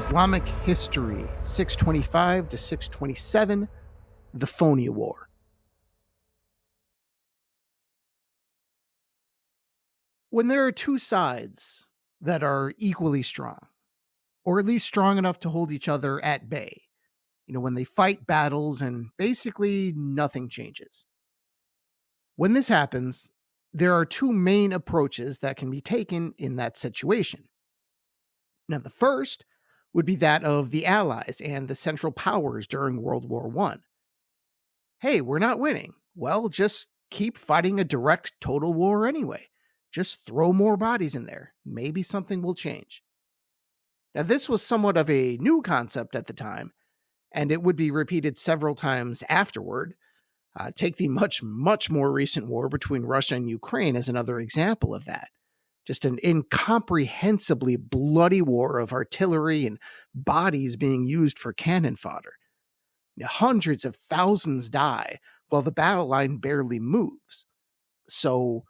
Islamic history, 625 to 627, the Phony War. When there are two sides that are equally strong, or at least strong enough to hold each other at bay, when they fight battles and basically nothing changes. When this happens, there are two main approaches that can be taken in that situation. Now, the first would be that of the Allies and the Central Powers during World War I. Hey, we're not winning. Well, just keep fighting a direct total war anyway. Just throw more bodies in there. Maybe something will change. Now, this was somewhat of a new concept at the time, and it would be repeated several times afterward. Take the much, much more recent war between Russia and Ukraine as another example of that. Just an incomprehensibly bloody war of artillery and bodies being used for cannon fodder. Hundreds of thousands die while the battle line barely moves. So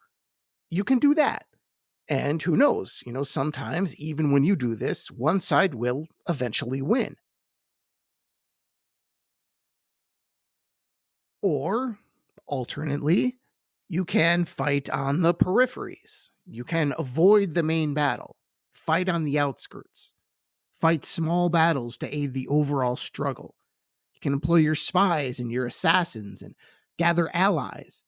you can do that. And who knows, sometimes even when you do this, one side will eventually win. Or, alternately, you can fight on the peripheries. You can avoid the main battle, fight on the outskirts, fight small battles to aid the overall struggle. You can employ your spies and your assassins and gather allies.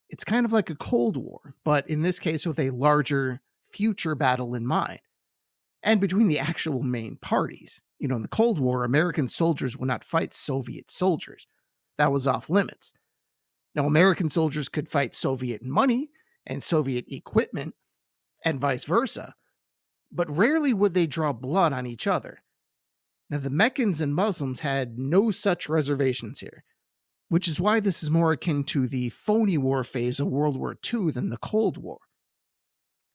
It's kind of like a Cold War, but in this case with a larger future battle in mind. And between the actual main parties. In the Cold War, American soldiers would not fight Soviet soldiers. That was off limits. Now, American soldiers could fight Soviet money and Soviet equipment and vice versa, but rarely would they draw blood on each other. Now, the Meccans and Muslims had no such reservations here, which is why this is more akin to the Phony War phase of World War II than the Cold War.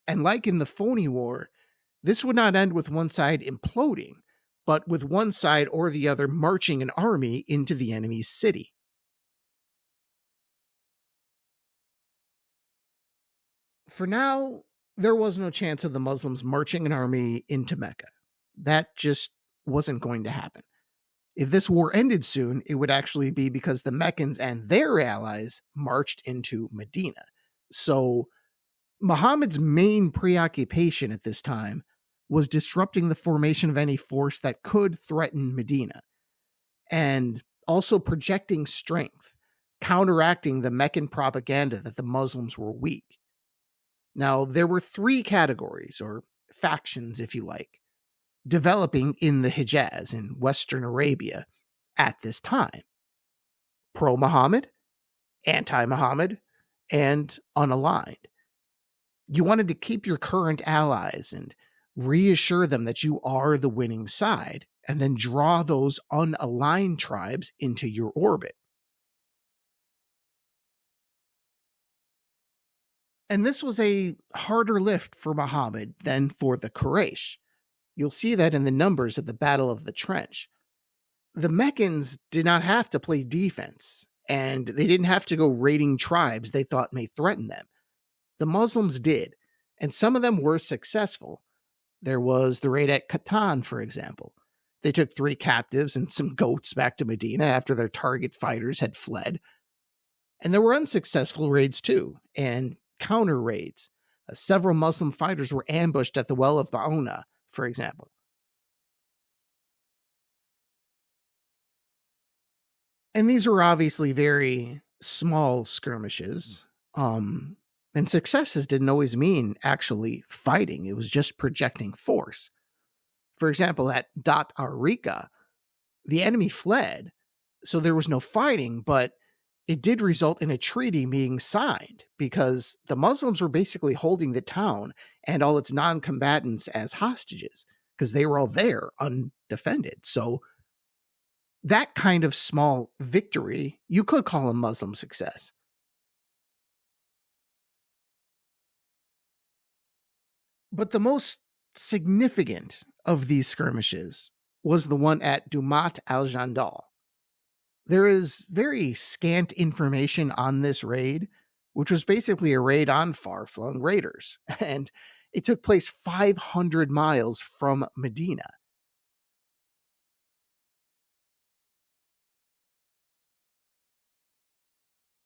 And like in the Phony War, this would not end with one side imploding, but with one side or the other marching an army into the enemy's city. For now, there was no chance of the Muslims marching an army into Mecca. That just wasn't going to happen. If this war ended soon, it would actually be because the Meccans and their allies marched into Medina. So Muhammad's main preoccupation at this time was disrupting the formation of any force that could threaten Medina, and also projecting strength, counteracting the Meccan propaganda that the Muslims were weak. Now, there were three categories, or factions if you like, developing in the Hijaz in Western Arabia at this time. Pro-Muhammad, anti-Muhammad, and unaligned. You wanted to keep your current allies and reassure them that you are the winning side, and then draw those unaligned tribes into your orbit. And this was a harder lift for Muhammad than for the Quraysh. You'll see that in the numbers at the Battle of the Trench. The Meccans did not have to play defense, and they didn't have to go raiding tribes they thought may threaten them. The Muslims did, and some of them were successful. There was the raid at Qatan, for example. They took 3 captives and some goats back to Medina after their target fighters had fled. And there were unsuccessful raids too, and counter raids. Several Muslim fighters were ambushed at the Well of Ba'una, for example. And these were obviously very small skirmishes. And successes didn't always mean actually fighting. It was just projecting force. For example, at Dat Ariqa, the enemy fled, so there was no fighting, but it did result in a treaty being signed because the Muslims were basically holding the town and all its non-combatants as hostages because they were all there undefended. So that kind of small victory, you could call a Muslim success. But the most significant of these skirmishes was the one at Dumat al-Jandal. There is very scant information on this raid, which was basically a raid on far-flung raiders, and it took place 500 miles from Medina.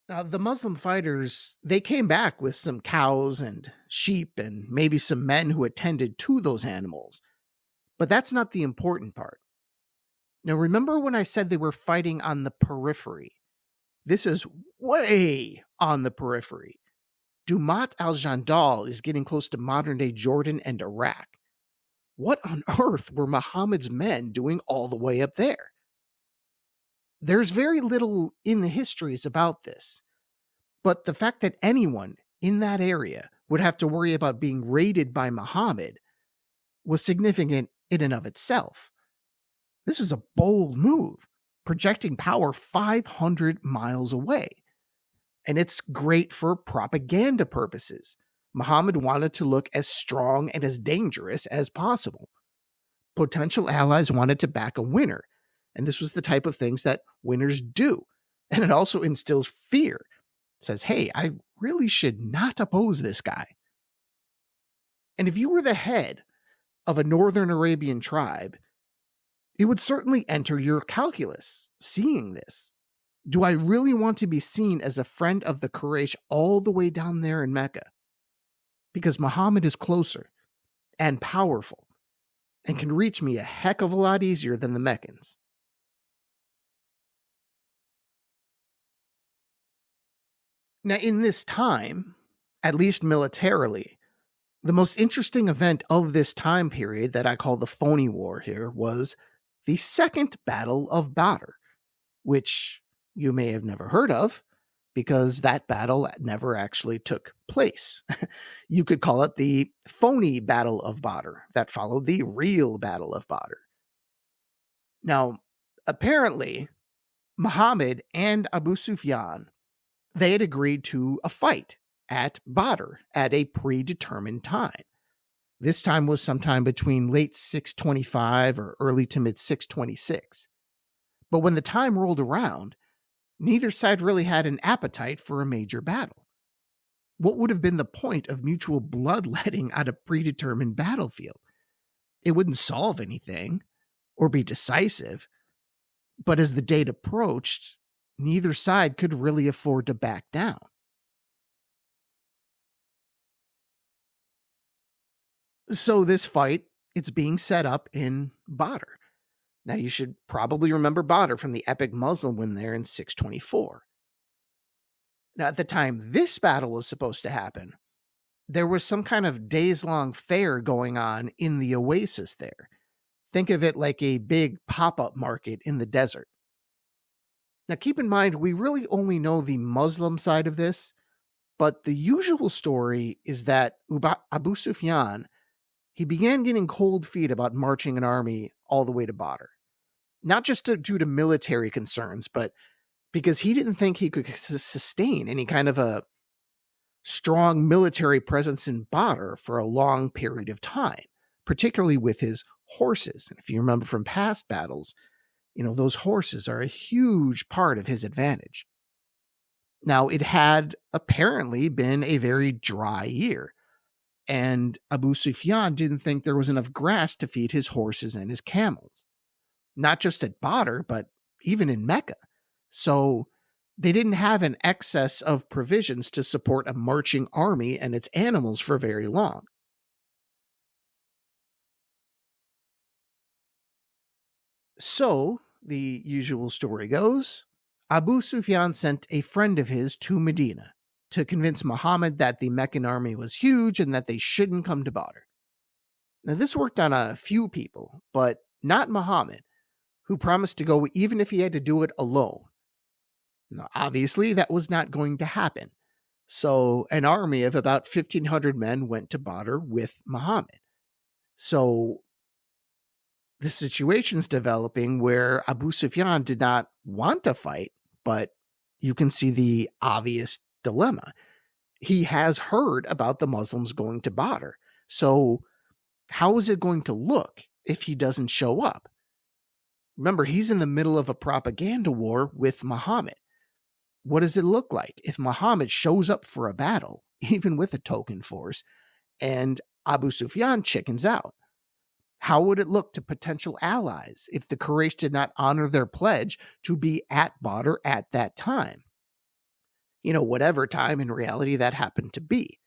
Now, the Muslim fighters, they came back with some cows and sheep and maybe some men who attended to those animals. But that's not the important part. Now, remember when I said they were fighting on the periphery? This is way on the periphery. Dumat al Jandal is getting close to modern day Jordan and Iraq. What on earth were Muhammad's men doing all the way up there? There's very little in the histories about this, but the fact that anyone in that area would have to worry about being raided by Muhammad was significant in and of itself. This is a bold move, projecting power 500 miles away. And it's great for propaganda purposes. Muhammad wanted to look as strong and as dangerous as possible. Potential allies wanted to back a winner, and this was the type of things that winners do. And it also instills fear. It says, hey, I really should not oppose this guy. And if you were the head of a northern Arabian tribe, it would certainly enter your calculus, seeing this. Do I really want to be seen as a friend of the Quraysh all the way down there in Mecca? Because Muhammad is closer and powerful and can reach me a heck of a lot easier than the Meccans. Now, in this time, at least militarily, the most interesting event of this time period that I call the Phony War here was the Second Battle of Badr, which you may have never heard of because that battle never actually took place. You could call it the phony Battle of Badr that followed the real Battle of Badr. Now, apparently, Muhammad and Abu Sufyan, they had agreed to a fight at Badr at a predetermined time. This time was sometime between late 625 or early to mid 626. But when the time rolled around, neither side really had an appetite for a major battle. What would have been the point of mutual bloodletting at a predetermined battlefield? It wouldn't solve anything or be decisive. But as the date approached, neither side could really afford to back down. So this fight, it's being set up in Badr. Now you should probably remember Badr from the epic Muslim win there in 624. Now at the time this battle was supposed to happen, there was some kind of days-long fair going on in the oasis there. Think of it like a big pop-up market in the desert. Now keep in mind, we really only know the Muslim side of this, but the usual story is that Abu Sufyan, he began getting cold feet about marching an army all the way to Badr. Not just due to military concerns, but because he didn't think he could sustain any kind of a strong military presence in Badr for a long period of time, particularly with his horses. And if you remember from past battles, those horses are a huge part of his advantage. Now, it had apparently been a very dry year, and Abu Sufyan didn't think there was enough grass to feed his horses and his camels. Not just at Badr, but even in Mecca. So they didn't have an excess of provisions to support a marching army and its animals for very long. So, the usual story goes, Abu Sufyan sent a friend of his to Medina to convince Muhammad that the Meccan army was huge and that they shouldn't come to Badr. Now, this worked on a few people, but not Muhammad, who promised to go even if he had to do it alone. Now, obviously, that was not going to happen. So, an army of about 1,500 men went to Badr with Muhammad. So, the situation's developing where Abu Sufyan did not want to fight, but you can see the obvious dilemma. He has heard about the Muslims going to Badr. So how is it going to look if he doesn't show up? Remember, he's in the middle of a propaganda war with Muhammad. What does it look like if Muhammad shows up for a battle, even with a token force, and Abu Sufyan chickens out? How would it look to potential allies if the Quraysh did not honor their pledge to be at Badr at that time? whatever time in reality that happened to be.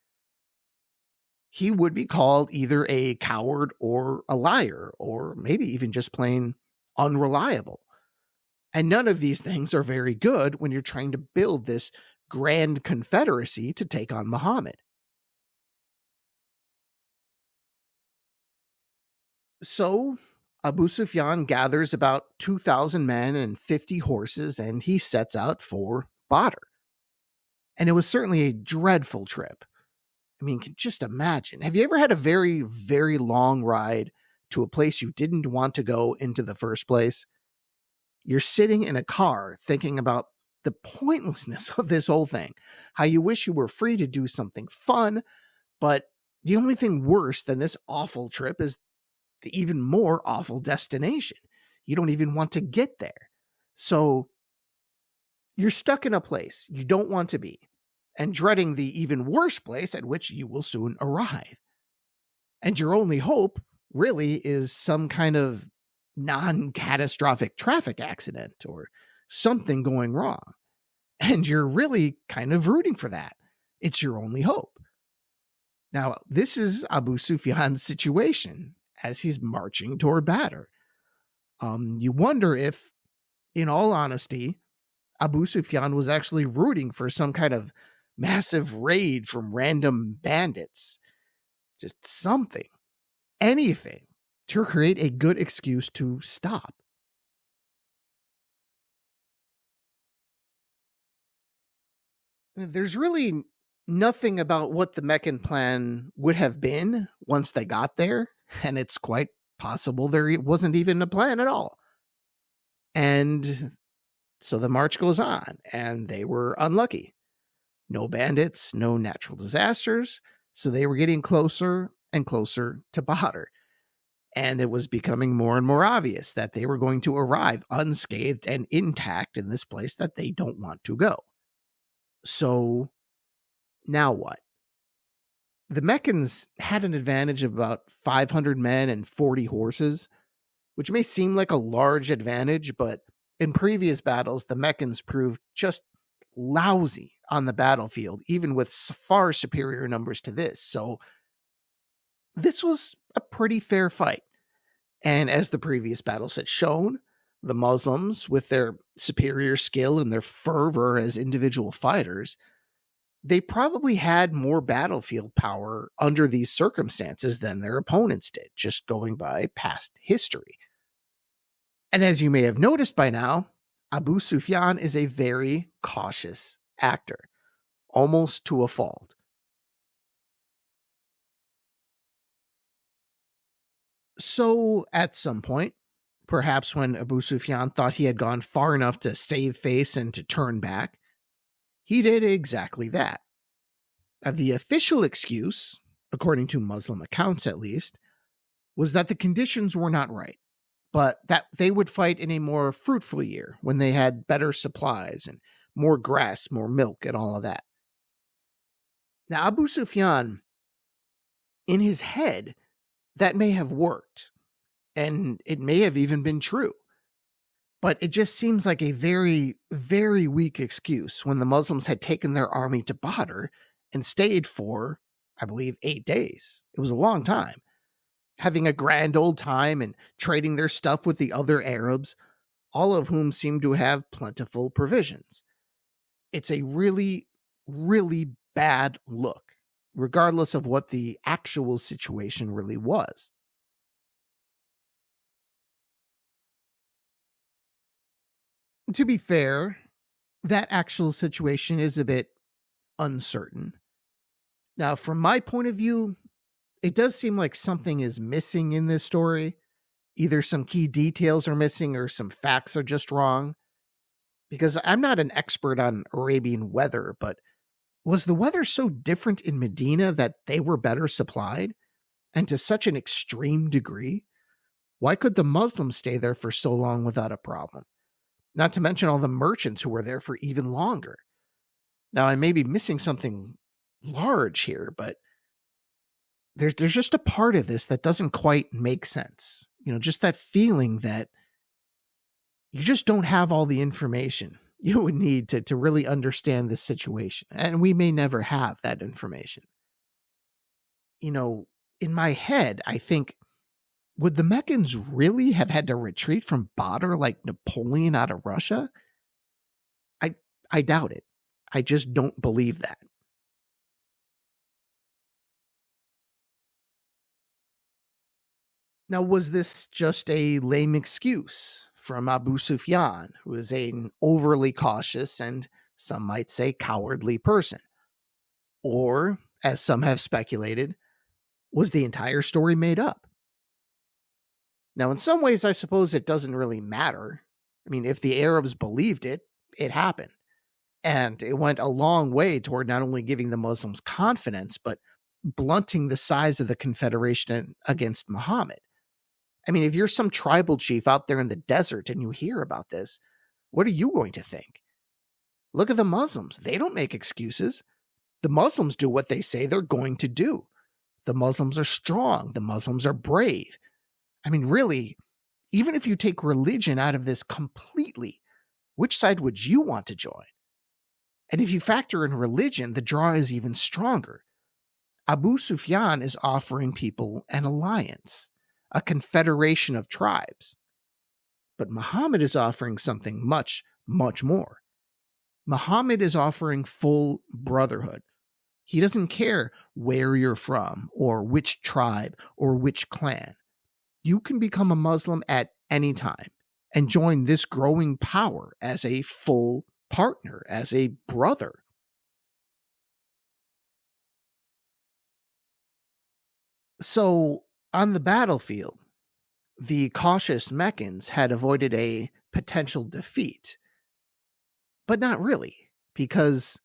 He would be called either a coward or a liar, or maybe even just plain unreliable. And none of these things are very good when you're trying to build this grand confederacy to take on Muhammad. So Abu Sufyan gathers about 2,000 men and 50 horses, and he sets out for Badr. And it was certainly a dreadful trip. I mean, just imagine. Have you ever had a very, very long ride to a place you didn't want to go into the first place? You're sitting in a car thinking about the pointlessness of this whole thing, how you wish you were free to do something fun, but the only thing worse than this awful trip is the even more awful destination. You don't even want to get there. So you're stuck in a place you don't want to be and dreading the even worse place at which you will soon arrive. And your only hope really is some kind of non catastrophic traffic accident or something going wrong. And you're really kind of rooting for that. It's your only hope. Now, this is Abu Sufyan's situation as he's marching toward Badr. You wonder if, in all honesty, Abu Sufyan was actually rooting for some kind of massive raid from random bandits. Just something, anything, to create a good excuse to stop. There's really nothing about what the Meccan plan would have been once they got there, and it's quite possible there wasn't even a plan at all. And so the march goes on, and they were unlucky. No bandits, no natural disasters, so they were getting closer and closer to Badr. And it was becoming more and more obvious that they were going to arrive unscathed and intact in this place that they don't want to go. So now what? The Meccans had an advantage of about 500 men and 40 horses, which may seem like a large advantage, but in previous battles, the Meccans proved just lousy on the battlefield, even with far superior numbers to this. So this was a pretty fair fight. And as the previous battles had shown, the Muslims, with their superior skill and their fervor as individual fighters, they probably had more battlefield power under these circumstances than their opponents did, just going by past history. And as you may have noticed by now, Abu Sufyan is a very cautious actor, almost to a fault. So, at some point, perhaps when Abu Sufyan thought he had gone far enough to save face and to turn back, he did exactly that. The official excuse, according to Muslim accounts at least, was that the conditions were not right, but that they would fight in a more fruitful year when they had better supplies and more grass, more milk, and all of that. Now, Abu Sufyan, in his head, that may have worked, and it may have even been true. But it just seems like a very, very weak excuse when the Muslims had taken their army to Badr and stayed for, I believe, 8 days. It was a long time. Having a grand old time and trading their stuff with the other Arabs, all of whom seemed to have plentiful provisions. It's a really, really bad look, regardless of what the actual situation really was. To be fair, that actual situation is a bit uncertain. Now, from my point of view, it does seem like something is missing in this story. Either some key details are missing or some facts are just wrong. Because I'm not an expert on Arabian weather, but was the weather so different in Medina that they were better supplied? And to such an extreme degree? Why could the Muslims stay there for so long without a problem? Not to mention all the merchants who were there for even longer. Now, I may be missing something large here, but there's just a part of this that doesn't quite make sense. Just that feeling that you just don't have all the information. you would need to really understand this situation. And we may never have that information. You know, in my head, I think, would the Meccans really have had to retreat from Badr like Napoleon out of Russia? I I doubt it. I just don't believe that. Now, was this just a lame excuse from Abu Sufyan, who is an overly cautious and some might say cowardly person? Or, as some have speculated, was the entire story made up? Now, in some ways, I suppose it doesn't really matter. I mean, if the Arabs believed it, it happened. And it went a long way toward not only giving the Muslims confidence, but blunting the size of the confederation against Muhammad. I mean, if you're some tribal chief out there in the desert and you hear about this, what are you going to think? Look at the Muslims. They don't make excuses. The Muslims do what they say they're going to do. The Muslims are strong. The Muslims are brave. I mean, really, even if you take religion out of this completely, which side would you want to join? And if you factor in religion, the draw is even stronger. Abu Sufyan is offering people an alliance, a confederation of tribes. But Muhammad is offering something much, much more. Muhammad is offering full brotherhood. He doesn't care where you're from, or which tribe, or which clan. You can become a Muslim at any time and join this growing power as a full partner, as a brother. So, on the battlefield, the cautious Meccans had avoided a potential defeat, but not really, because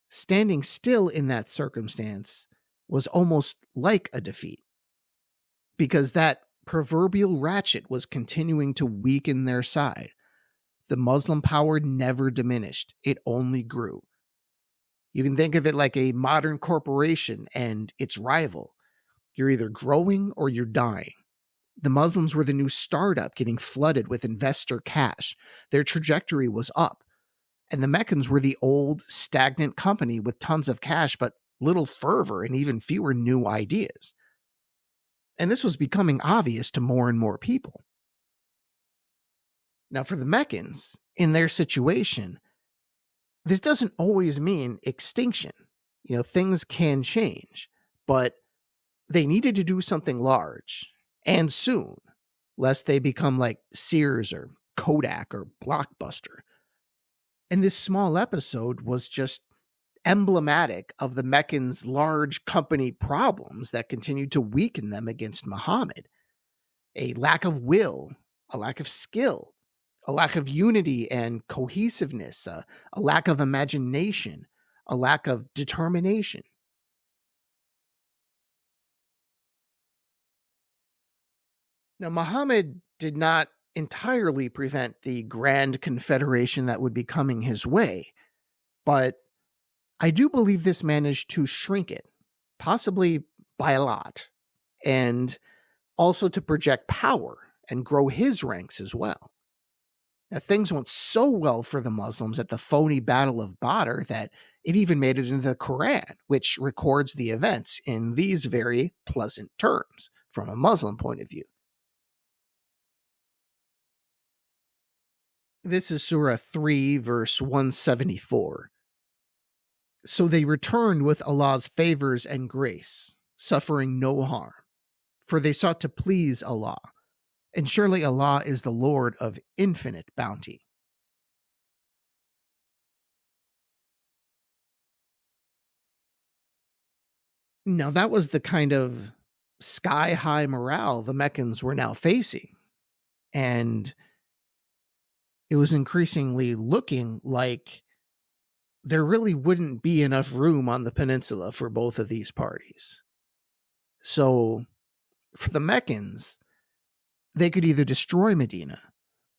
standing still in that circumstance was almost like a defeat, because that proverbial ratchet was continuing to weaken their side. The Muslim power never diminished, it only grew. You can think of it like a modern corporation and its rival. You're either growing or you're dying. The Muslims were the new startup getting flooded with investor cash. Their trajectory was up. And the Meccans were the old, stagnant company with tons of cash, but little fervor and even fewer new ideas. And this was becoming obvious to more and more people. Now, for the Meccans, in their situation, this doesn't always mean extinction. Things can change, but they needed to do something large and soon, lest they become like Sears or Kodak or Blockbuster. And this small episode was just emblematic of the Meccans' large company problems that continued to weaken them against Muhammad. A lack of will, a lack of skill, a lack of unity and cohesiveness, a lack of imagination, a lack of determination. Now, Muhammad did not entirely prevent the grand confederation that would be coming his way, but I do believe this managed to shrink it, possibly by a lot, and also to project power and grow his ranks as well. Now, things went so well for the Muslims at the phony Battle of Badr that it even made it into the Quran, which records the events in these very pleasant terms from a Muslim point of view. This is Surah 3, verse 174. So they returned with Allah's favors and grace, suffering no harm, for they sought to please Allah, and surely Allah is the Lord of infinite bounty. Now, that was the kind of sky high morale the Meccans were now facing, and it was increasingly looking like there really wouldn't be enough room on the peninsula for both of these parties. So, for the Meccans, they could either destroy Medina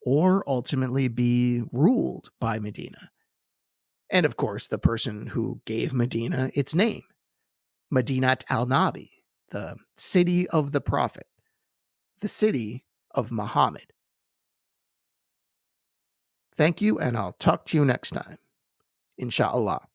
or ultimately be ruled by Medina. And of course, the person who gave Medina its name, Madinat al-Nabi, the city of the Prophet, the city of Muhammad. Thank you, and I'll talk to you next time. Inshallah.